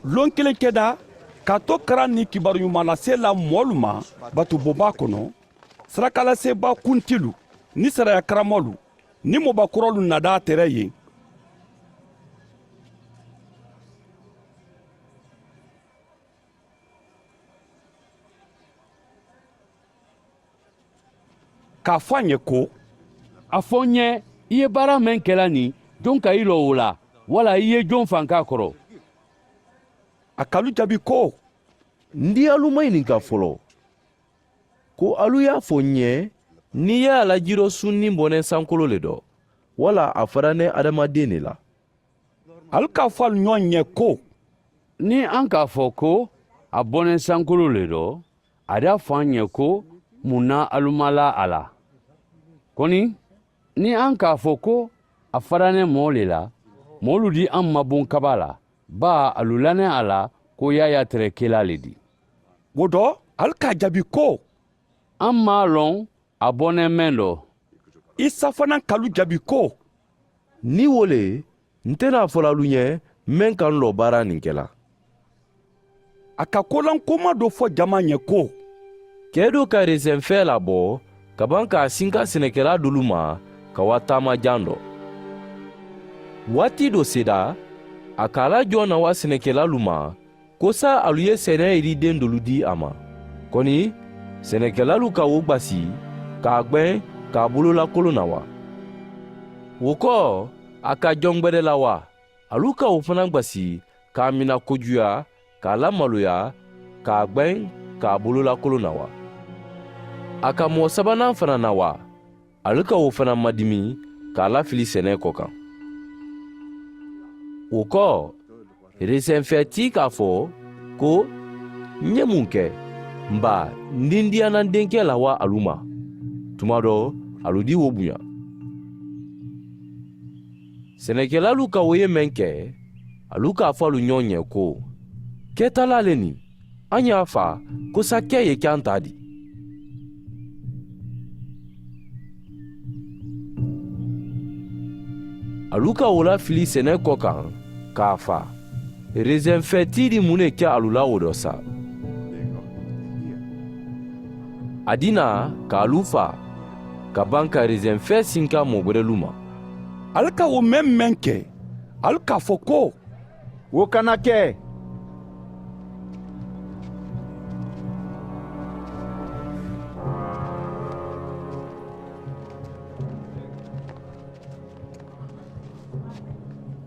lon kelen kɛda k'a to kara ni kibaru ɲuman lase la mɔɔlu ma batuboba kɔnɔ sarakalaseba kuntilu ni saraya karamɔlu ni mɔbakɔrɔlu nada tɛrɛ ye k'a fɔ a ɲɛ ko a fɔ n ɲɛ i ye baara mɛn kɛla nin jɔn ka i lɔ o la wala i ye jɔn fan k'a kɔrɔ a kalu jaabi ko n di alu ma ɲininka fɔlɔ ko alu y'a fɔ n ye n'i y'a lajirɔ sunni bɔnɛ sankolo le dɔ wala a fara ne adamaden de la alu k'a fɔ alu ɲɔgɔn ɲɛ ko ni an k'a fɔ ko a bɔnɛ sankolo le dɔ a da fɔ an ɲɛ ko mun na alu ma la a la kɔni ni an k'a fɔ ko a faranen mɔɔ le la mɔɔlu di an ma bon kaba la ba alu lanen a la ko yaya tɛrɛ kela le di o dɔ alu k'a jaabi ko an m'a lɔn a bɔnɛ mɛn dɔ isa fana kalu jaabi ko ni wo le n tɛna fɔla alu ɲɛ min ka n lɔ baara nin kɛla a ka kolankoma dɔ fɔ jama ɲɛ ko cɛɛ do ka resenfɛn labɔ ka ban k'a sin ka sɛnɛkɛla dolu ma ka wa taama jan dɔ waati dɔ sera a k'a lajɔ na wa sɛnɛkɛlalu ma ko sa alu ye sɛnɛ yiriden dolu di a ma kɔni sɛnɛkɛlalu ka o gbasi k'a gwɛn k'a bololakolon na wa o kɔ a ka jɔngbɛrɛ la wa alu ka o fana gbasi k'a mina kojuya k'a lamaloya k'a gwɛn k'a bololakolon na wa a ka mɔgɔ sabanan fana na wa alu ka o fana madimi k'a lafili sɛnɛ kɔ kan o kɔ resenfɛti k'a fɔ ko n ye mun kɛ nba n di n diyana n denkɛ la wa alu ma tuma dɔ alu di o bonya sɛnɛkɛlalu ka o ye mɛn kɛ alu k'a fɔ alu ɲɔgɔn ɲɛ ko kɛtala le nin an y'a fa ko sa kɛ ye k'an ta di alu ka o lafili sɛnɛ kɔ kan k'a fa resenfɛti di mun de kɛ alu la o dɔ sa a dina k'alu fa ka ban ka resenfɛn sin ka mɔgwɛrɛlu ma alu ka o mɛn kɛ alu k'a fɔ ko o kana kɛ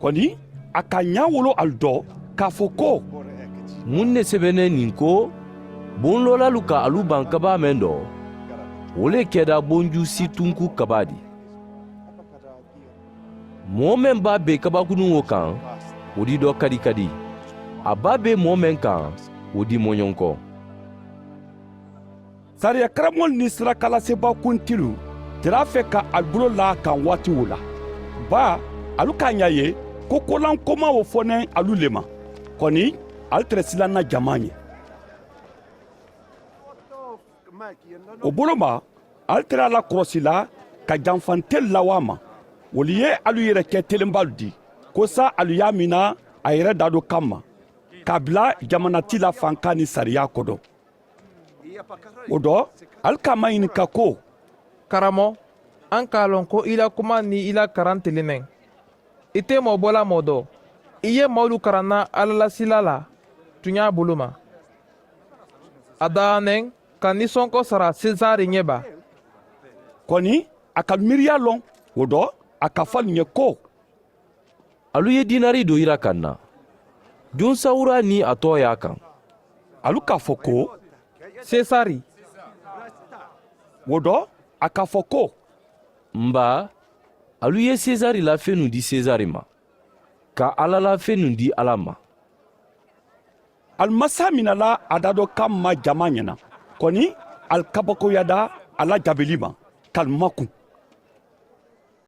kɔni a ka ɲa wolo alu dɔ k'a fɔ ko mun ne sɛbɛnnen nin ko bonlɔlalu ka alu ban kaba mɛn dɔ o le kɛda bonju situnku kaba di mɔɔ mɛn b'a be kabakunu o kan o di dɔ kadikadi a b'a be mɔɔ mɛn kan o di mɔɲɔnkɔ sariya karamɔgɔ ni sirakalaseba kuntilu tɛr'a fɛ ka alu bolo la kan waati o la ba alu k'a ɲa ye ko kolankoma o fɔnɛ alu le ma kɔni alu tɛrɛ silanna jama ɲɛ o bolo ma alu tɛrɛ ala kɔrɔsila ka janfanteli lawa a ma olu ye alu yɛrɛ kɛ telenbalu di ko sa alu y'a mina a yɛrɛ da do kan ma k'a bila jamanati la fanka ni sariya kɔdɔ o dɔ alu k'a ma ɲininka ko karamɔ an k'a lɔn ko i la kuma ni i la karan telenɛ i tɛ mɔɔ bɔla mɔɔ dɔ i ye mɔɔlu karanna alalasila la tun y'a bolo ma a daanɛ ka nisɔnkɔ sara sezari ɲɛba kɔni a ka miiriya lɔn o dɔ a ka fɔ nin ye ko alu ye dinari do yira kan na jonsawura ni a tɔ y'a kan alu k'a fɔ ko sesari o dɔ a k'a fɔ ko nba alu ye sezari la fɛnnu di sezari ma ka ala la fɛnnu di ala ma alimasa minala a da dɔ kan ma jama ɲɛna kɔni ali kabakoyada a la jabeli ma k'ali makun